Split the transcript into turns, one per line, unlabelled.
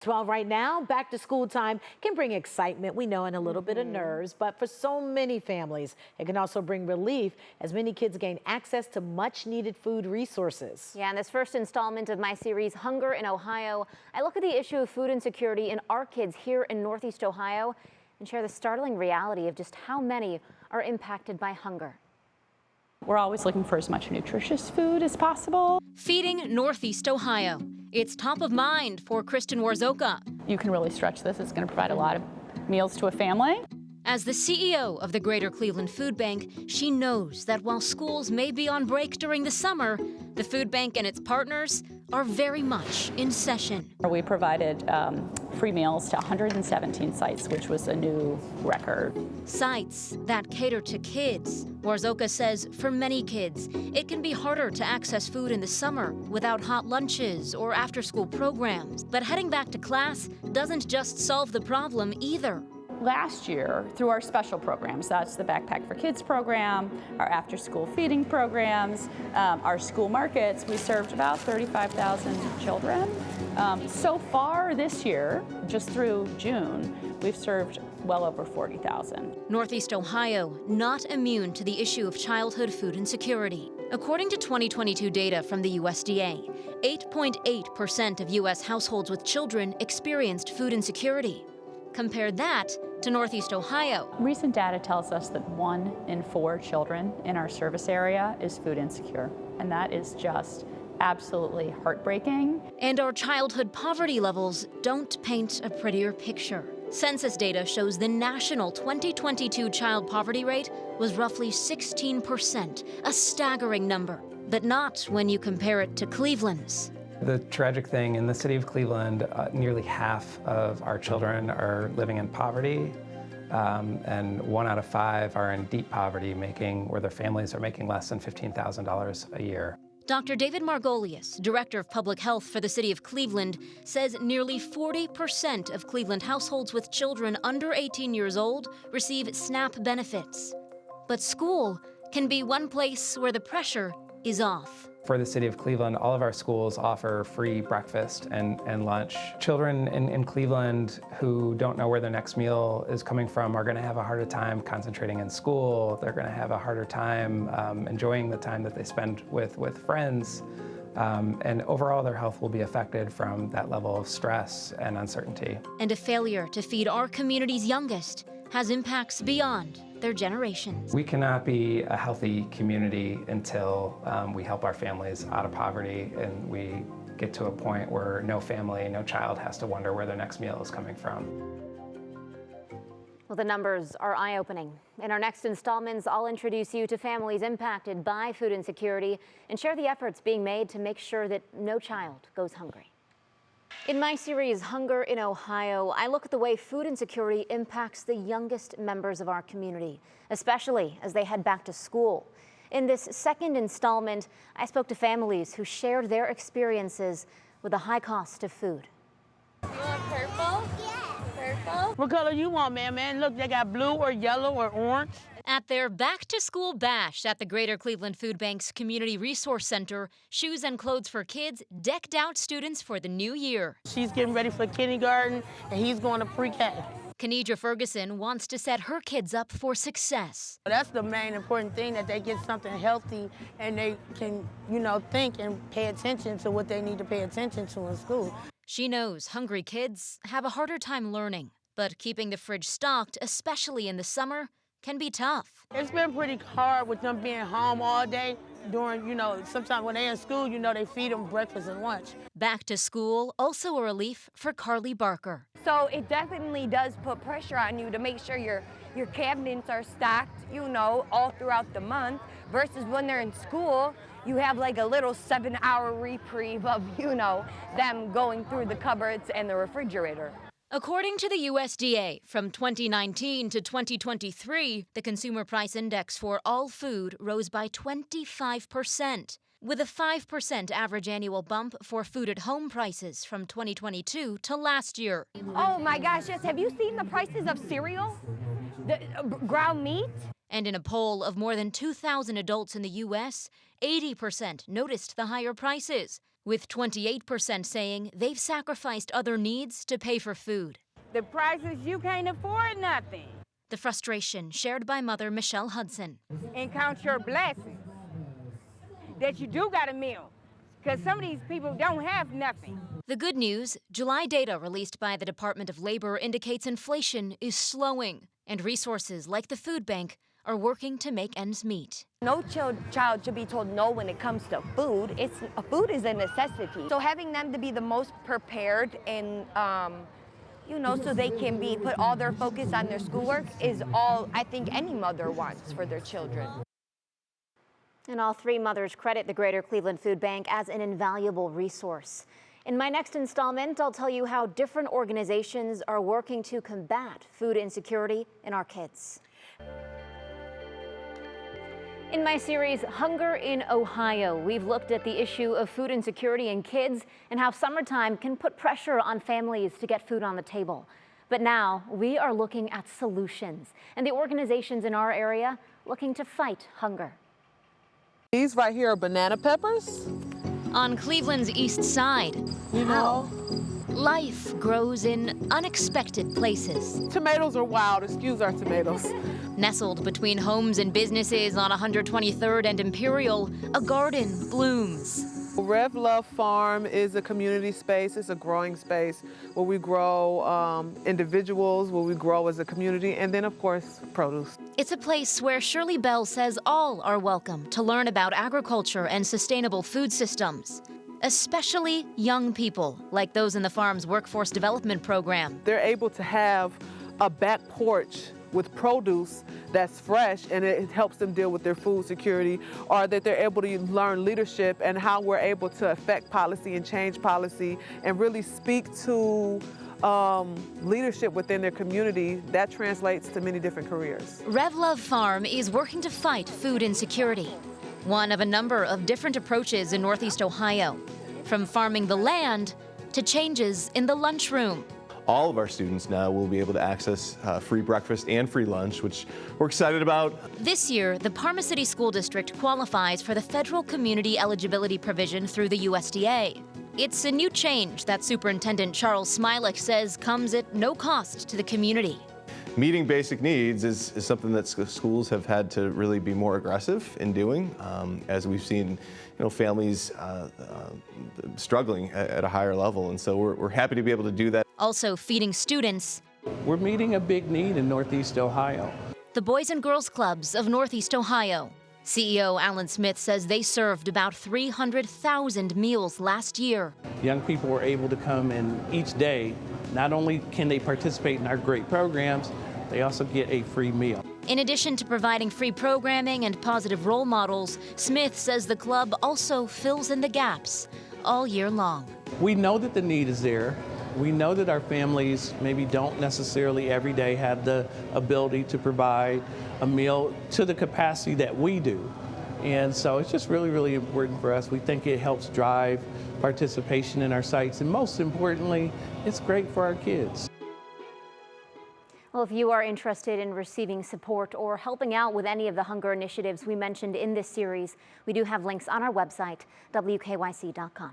Well, right now, back to school time can bring excitement, we know, and a little bit of nerves, but for so many families, it can also bring relief as many kids gain access to much needed food resources.
Yeah, in this first installment of my series, Hunger in Ohio, I look at the issue of food insecurity in our kids here in Northeast Ohio and share the startling reality of just how many are impacted by hunger.
We're always looking for as much nutritious food as possible.
Feeding Northeast Ohio. It's top of mind for Kristen Warzoka.
You can really stretch this. It's going to provide a lot of meals to a family.
As the CEO of the Greater Cleveland Food Bank, she knows that while schools may be on break during the summer, the food bank and its partners are very much in session.
We provided free meals to 117 sites, which was a new record.
Sites that cater to kids. Warzoka says for many kids, it can be harder to access food in the summer without hot lunches or after-school programs. But heading back to class doesn't just solve the problem either.
Last year, through our special programs, that's the Backpack for Kids program, our after-school feeding programs, our school markets, we served about 35,000 children. So far this year, just through June, we've served well over 40,000.
Northeast Ohio, not immune to the issue of childhood food insecurity. According to 2022 data from the USDA, 8.8% of U.S. households with children experienced food insecurity. Compare that to Northeast Ohio.
Recent data tells us that 1 in 4 children in our service area is food insecure, and that is just absolutely heartbreaking.
And our childhood poverty levels don't paint a prettier picture. Census data shows the national 2022 child poverty rate was roughly 16%, a staggering number, but not when you compare it to Cleveland's.
The tragic thing in the city of Cleveland, nearly half of our children are living in poverty, and 1 out of 5 are in deep poverty, where their families are making less than $15,000 a year.
Dr. David Margolius, Director of Public Health for the City of Cleveland, says nearly 40% of Cleveland households with children under 18 years old receive SNAP benefits. But school can be one place where the pressure is off.
For the city of Cleveland, all of our schools offer free breakfast and lunch. Children in Cleveland who don't know where their next meal is coming from are going to have a harder time concentrating in school. They're going to have a harder time enjoying the time that they spend with friends. And overall, their health will be affected from that level of stress and uncertainty.
And a failure to feed our community's youngest has impacts beyond their generations.
We cannot be a healthy community until we help our families out of poverty and we get to a point where no family, no child has to wonder where their next meal is coming from.
Well, the numbers are eye-opening. In our next installments, I'll introduce you to families impacted by food insecurity and share the efforts being made to make sure that no child goes hungry. In my series, Hunger in Ohio, I look at the way food insecurity impacts the youngest members of our community, especially as they head back to school. In this second installment, I spoke to families who shared their experiences with the high cost of food.
You want purple? Yeah. Purple?
What color you want, man? Look, they got blue or yellow or orange.
At their back-to-school bash at the Greater Cleveland Food Bank's Community Resource Center, shoes and clothes for kids decked out students for the new year.
She's getting ready for kindergarten, and he's going to pre-K.
Kenedra Ferguson wants to set her kids up for success.
That's the main important thing, that they get something healthy and they can, think and pay attention to what they need to pay attention to in school.
She knows hungry kids have a harder time learning, but keeping the fridge stocked, especially in the summer, can be tough.
It's been pretty hard with them being home all day during, sometimes when they're in school, they feed them breakfast and lunch.
Back to school, also a relief for Carly Barker.
So it definitely does put pressure on you to make sure your cabinets are stocked, all throughout the month, versus when they're in school, you have like a little 7-hour reprieve of, them going through the cupboards and the refrigerator.
According to the USDA, from 2019 to 2023, the Consumer Price Index for all food rose by 25%, with a 5% average annual bump for food-at-home prices from 2022 to last year.
Oh my gosh, yes. Have you seen the prices of cereal? The ground meat?
And in a poll of more than 2,000 adults in the U.S., 80% noticed the higher prices, with 28% saying they've sacrificed other needs to pay for food.
The prices, you can't afford nothing.
The frustration shared by mother Michelle Hudson.
And count your blessings that you do got a meal, because some of these people don't have nothing.
The good news, July data released by the Department of Labor indicates inflation is slowing, and resources like the food bank are working to make ends meet.
No child should be told no when it comes to food. Food is a necessity. So having them to be the most prepared and so they can put all their focus on their schoolwork is all I think any mother wants for their children.
And all three mothers credit the Greater Cleveland Food Bank as an invaluable resource. In my next installment, I'll tell you how different organizations are working to combat food insecurity in our kids. In my series, Hunger in Ohio, we've looked at the issue of food insecurity in kids and how summertime can put pressure on families to get food on the table. But now we are looking at solutions and the organizations in our area looking to fight hunger.
These right here are banana peppers.
On Cleveland's east side,
You know,
life grows in unexpected places.
tomatoes are wild, excuse our tomatoes.
Nestled between homes and businesses on 123rd and Imperial, a garden blooms.
Rev Love Farm is a community space. It's a growing space where we grow individuals, where we grow as a community, and then, of course, produce.
It's a place where Shirley Bell says all are welcome to learn about agriculture and sustainable food systems, especially young people like those in the farm's workforce development program.
They're able to have a back porch with produce that's fresh, and it helps them deal with their food security, or that they're able to learn leadership and how we're able to affect policy and change policy and really speak to leadership within their community. That translates to many different careers.
Rev Love Farm is working to fight food insecurity, one of a number of different approaches in Northeast Ohio, from farming the land to changes in the lunchroom.
All of our students now will be able to access free breakfast and free lunch, which we're excited about.
This year, the Parma City School District qualifies for the federal community eligibility provision through the USDA. It's a new change that Superintendent Charles Smilik says comes at no cost to the community.
Meeting basic needs is something that schools have had to really be more aggressive in doing, as we've seen families struggling at a higher level. And so we're happy to be able to do that.
Also feeding students.
We're meeting a big need in Northeast Ohio.
The Boys and Girls Clubs of Northeast Ohio. CEO Alan Smith says they served about 300,000 meals last year.
Young people were able to come in each day. Not only can they participate in our great programs, they also get a free meal.
In addition to providing free programming and positive role models, Smith says the club also fills in the gaps all year long.
We know that the need is there. We know that our families maybe don't necessarily every day have the ability to provide a meal to the capacity that we do. And so it's just really, really important for us. We think it helps drive participation in our sites, and most importantly, it's great for our kids.
Well, if you are interested in receiving support or helping out with any of the hunger initiatives we mentioned in this series, we do have links on our website, wkyc.com.